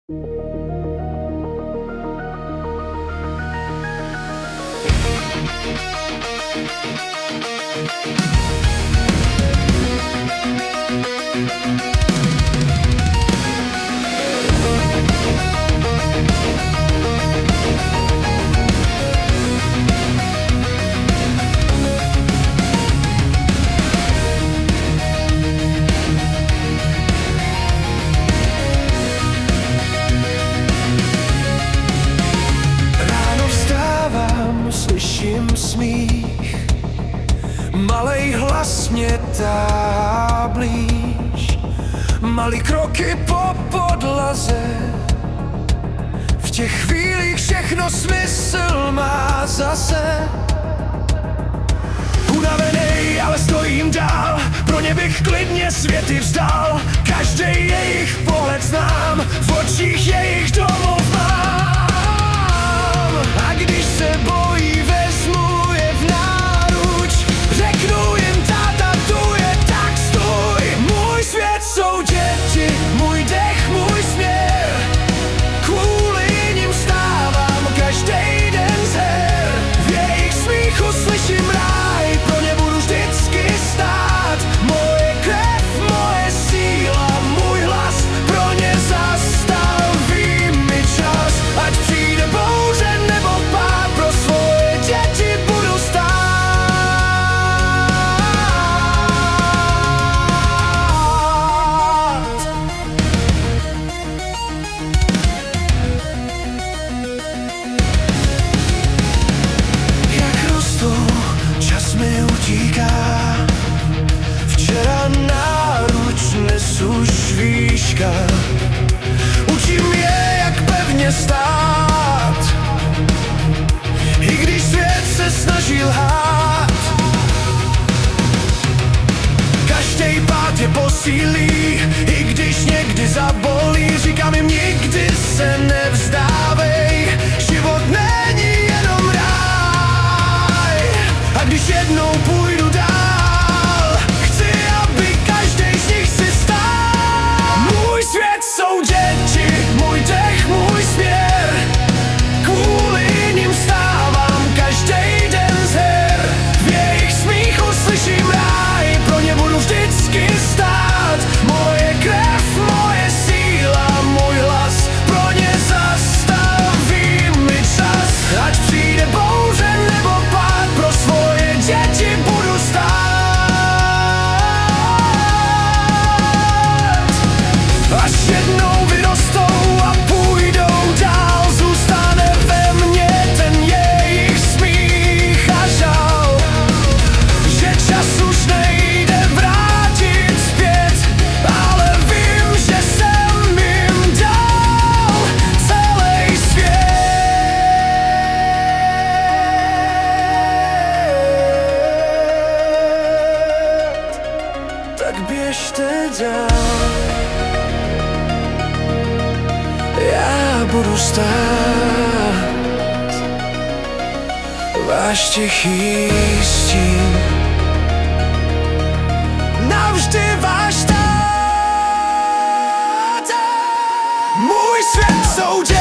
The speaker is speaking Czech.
Ráno vstávám, slyším smích, malej hlas mě táblíš, malý kroky po podlaze. V těch chvílích všechno smysl má zase. Unavenej, ale stojím dál, pro ně bych klidně světy vzdal. Každej jejich pohled znám, v očích jejich domov mám. A když se bojí, vezmu je v náruč, řeknu jim táta tu je, tak stůj. Můj svět jsou děti, můj dech, můj směr, kvůli nim vstávám každej den z her. V jejich smíchu slyším ráj, pro ně budu vždycky stát. Moje krev, moje síla, můj hlas, pro ně zastaví mi čas. Ať přijde bouře nebo pád, pro svoje děti budu stát. Jak rostou, čas mi utíká. Včera náruč dnes už výška. Učím je, jak pevně stát, i když svět se snaží lhát. Každej pád je posílí, i když někdy zabolí. Říkám jim, nikdy se nevzdávej, život není jenom ráj. A když jednou půjdu dál, chci, aby každej z nich si stál. Můj svět jsou děti, můj dech, můj směr, kvůli nim vstávám každej den z her. V jejich smíchu slyším ráj, pro ně budu vždycky stát. Moje krev, moje síla, můj hlas, pro ně zastaví mi čas. Ať přijde bouře nebo pád, pro svoje děti budu stát. Až jednou vyrostou a půjdou dál, zůstane ve mně ten jejich smích a žal, že čas už nejde vrátit zpět, ale vím, že jsem jim dal celý svět. Tak běžte dál, já budu stát, váš tichý stín, navždy váš táta. Můj svět jsou děti.